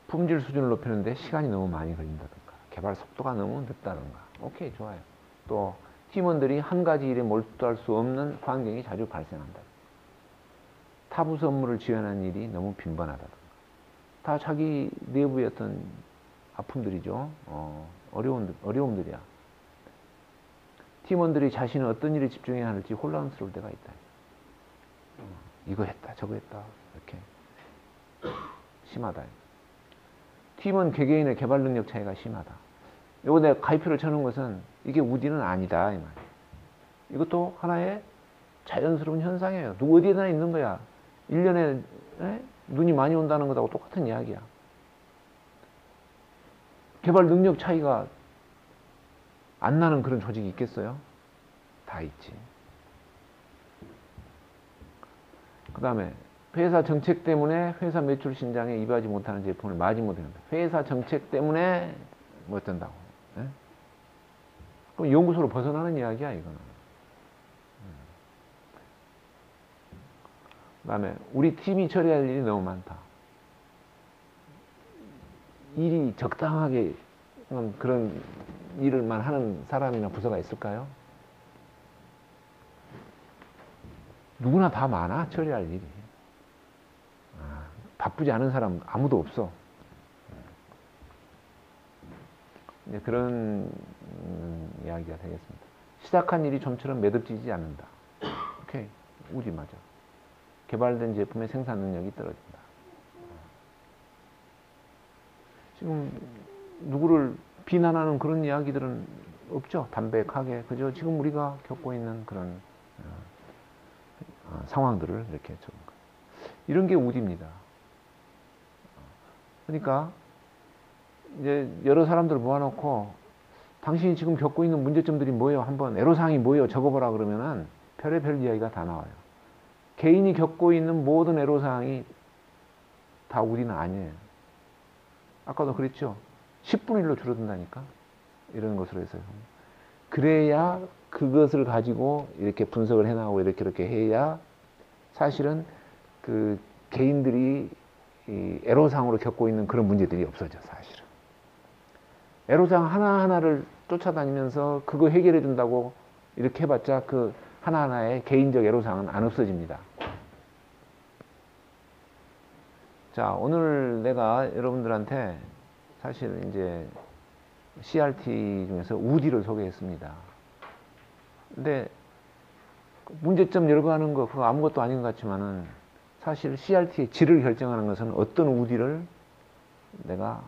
품질 수준을 높이는데 시간이 너무 많이 걸린다든가, 개발 속도가 너무 늦다든가. 오케이, 좋아요. 또 팀원들이 한 가지 일에 몰두할 수 없는 환경이 자주 발생한다. 타 부서 업무를 지원하는 일이 너무 빈번하다든가. 다 자기 내부의 어떤 아픔들이죠. 어려움들이야. 팀원들이 자신은 어떤 일에 집중해야 할지 혼란스러울 때가 있다. 이거 했다, 저거 했다. 이렇게 심하다. 팀원 개개인의 개발 능력 차이가 심하다. 이거 내가 가위표를 쳐놓은 것은 이게 우디는 아니다 이 말이에요. 이것도 하나의 자연스러운 현상이에요. 누구 어디에나 있는 거야. 1년에 눈이 많이 온다는 것하고 똑같은 이야기야. 개발 능력 차이가 안 나는 그런 조직이 있겠어요? 다 있지. 그 다음에 회사 정책 때문에 회사 매출 신장에 입하지 못하는 제품을 마지못한다. 회사 정책 때문에 못 된다고. 네? 그럼 연구소로 벗어나는 이야기야 이거는. 그 다음에 우리 팀이 처리할 일이 너무 많다. 일이 적당하게 그런 일을만 하는 사람이나 부서가 있을까요? 누구나 다 많아, 처리할 일이. 바쁘지 않은 사람 아무도 없어. 이제 그런 이야기가 되겠습니다. 시작한 일이 좀처럼 매듭지지 않는다. 오케이, 우리 맞아. 개발된 제품의 생산 능력이 떨어진다. 지금 누구를 비난하는 그런 이야기들은 없죠. 담백하게. 그죠? 지금 우리가 겪고 있는 그런 상황들을 이렇게 적은 거예요. 이런 게 우디입니다. 그러니까 이제 여러 사람들을 모아놓고 당신이 지금 겪고 있는 문제점들이 뭐예요? 한번 애로사항이 뭐예요? 적어보라 그러면은 별의별 이야기가 다 나와요. 개인이 겪고 있는 모든 애로사항이 다 우디는 아니에요. 아까도 그랬죠? 10분의 1로 줄어든다니까? 이런 것으로 해서요. 그래야 그것을 가지고 이렇게 분석을 해나가고 이렇게 해야 사실은 그 개인들이 이 애로사항으로 겪고 있는 그런 문제들이 없어져, 사실은. 애로사항 하나하나를 쫓아다니면서 그거 해결해 준다고 이렇게 해봤자 그 하나하나의 개인적 애로사항은 안 없어집니다. 자, 오늘 내가 여러분들한테 사실 이제 CRT 중에서 우디를 소개했습니다. 근데 문제점 열거하는 거 그거 아무것도 아닌 것 같지만은 사실 CRT의 질을 결정하는 것은 어떤 우디를 내가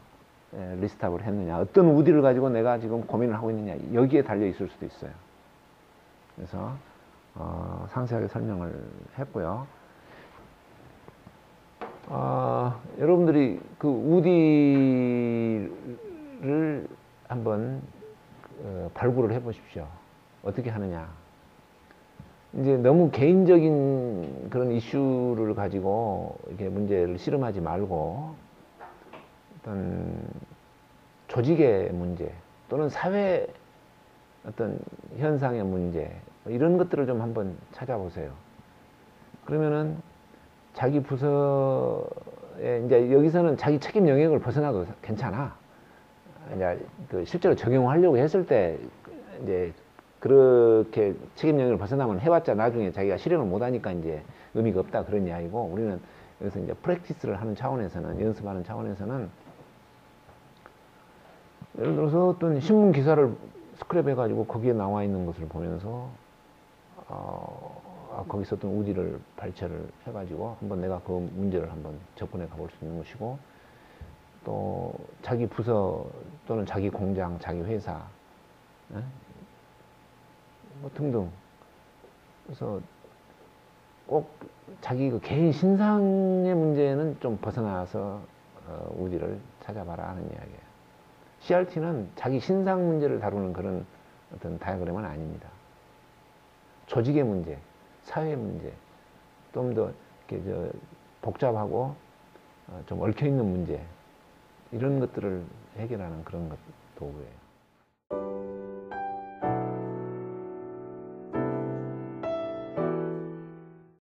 리스트업을 했느냐, 어떤 우디를 가지고 내가 지금 고민을 하고 있느냐, 여기에 달려 있을 수도 있어요. 그래서 상세하게 설명을 했고요. 여러분들이 그 우디를 한번 발굴을 해 보십시오. 어떻게 하느냐. 이제 너무 개인적인 그런 이슈를 가지고 이렇게 문제를 씨름하지 말고 어떤 조직의 문제 또는 사회 어떤 현상의 문제 이런 것들을 좀 한번 찾아보세요. 그러면은 자기 부서에 이제 여기서는 자기 책임 영역을 벗어나도 괜찮아. 이제 그 실제로 적용하려고 했을 때 이제 그렇게 책임 영역을 벗어나면 해봤자 나중에 자기가 실행을 못하니까 이제 의미가 없다 그런 이야기고, 우리는 여기서 이제 프랙티스를 하는 차원에서는, 연습하는 차원에서는 예를 들어서 어떤 신문 기사를 스크랩 해가지고 거기에 나와 있는 것을 보면서 거기서 어떤 우지를 발췌를 해가지고 한번 내가 그 문제를 한번 접근해 가볼 수 있는 것이고, 또 자기 부서 또는 자기 공장, 자기 회사 뭐 등등. 그래서 꼭 자기 그 개인 신상의 문제는 좀 벗어나서 우지를 찾아봐라 하는 이야기예요. CRT는 자기 신상 문제를 다루는 그런 어떤 다이어그램은 아닙니다. 조직의 문제, 사회 문제, 좀 더 이렇게 복잡하고 좀 얽혀 있는 문제, 이런 것들을 해결하는 그런 도구예요.